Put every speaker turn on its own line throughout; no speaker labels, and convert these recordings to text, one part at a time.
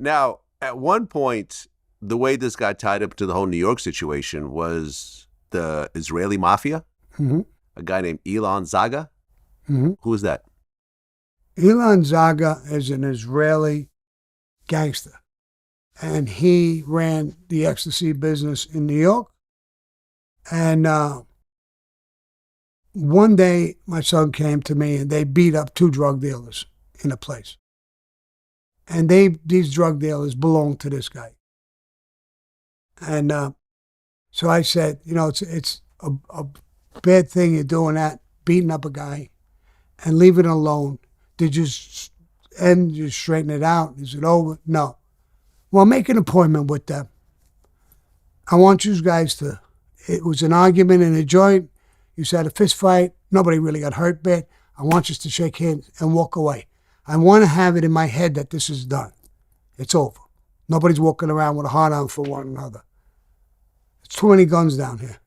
Now, at one point, the way this got tied up to the whole New York situation was the Israeli Mafia, a guy named Elon Zaga. Who was that?
Elon Zaga is an Israeli gangster, and he ran the ecstasy business in New York. And one day, my son came to me, and they beat up 2 drug dealers in a place. And these drug dealers belonged to this guy. And so I said, you know, it's a bad thing you're doing that, beating up a guy, and leave it alone. Did you straighten it out? Is it over? No. Well, make an appointment with them. I want you guys to, it was an argument in a joint. You had a fist fight. Nobody really got hurt bad. I want you to shake hands and walk away. I want to have it in my head that this is done. It's over. Nobody's walking around with a hard on for one another. There's too many guns down here.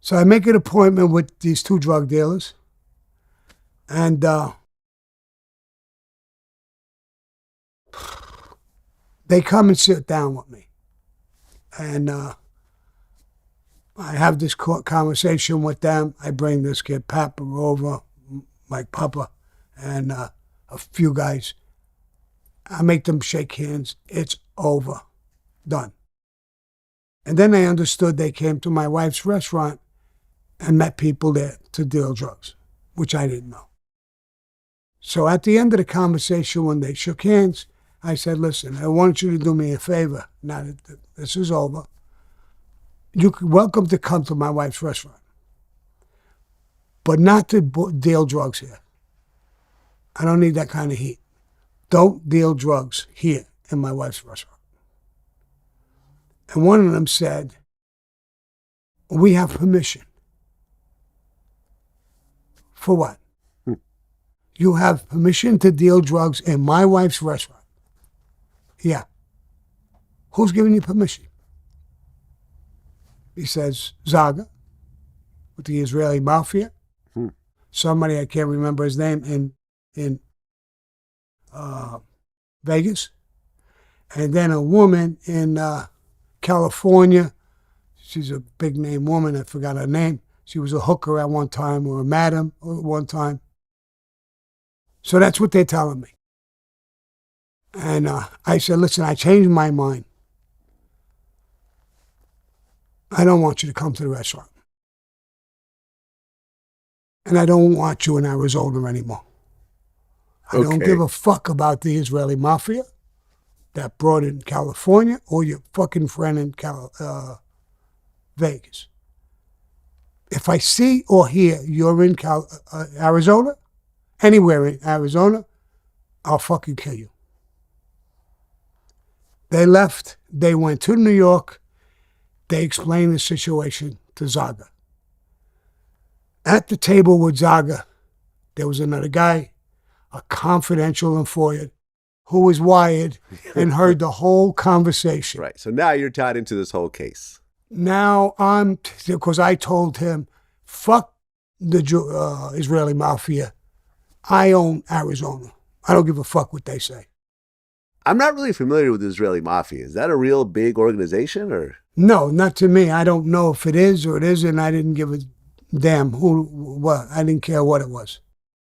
So I make an appointment with these 2 drug dealers. And they come and sit down with me. And I have this conversation with them. I bring this kid Papa over, Mike Papa, and a few guys. I make them shake hands. It's over. Done. And then I understood they came to my wife's restaurant and met people there to deal drugs, which I didn't know. So at the end of the conversation, when they shook hands, I said, listen, I want you to do me a favor. Now that this is over, you're welcome to come to my wife's restaurant, but not to deal drugs here. I don't need that kind of heat. Don't deal drugs here in my wife's restaurant. And one of them said, we have permission. For what? You have permission to deal drugs in my wife's restaurant. Yeah. Who's giving you permission? He says, Zaga, with the Israeli Mafia. Somebody, I can't remember his name, in Vegas. And then a woman in California. She's a big name woman. I forgot her name. She was a hooker at one time, or a madam at one time. So that's what they're telling me. And I said, listen, I changed my mind. I don't want you to come to the restaurant. And I don't want you in Arizona anymore. I don't give a fuck about the Israeli Mafia that brought in California or your fucking friend in Vegas. If I see or hear you're in Arizona, anywhere in Arizona, I'll fucking kill you. They left. They went to New York. They explained the situation to Zaga. At the table with Zaga, there was another guy, a confidential informant, who was wired and heard the whole conversation.
Right. So now you're tied into this whole case.
Now because I told him, fuck the Israeli Mafia. I own Arizona. I don't give a fuck what they say.
I'm not really familiar with the Israeli Mafia. Is that a real big organization, or?
No, not to me. I don't know if it is or it isn't. I didn't give a damn what. I didn't care what it was.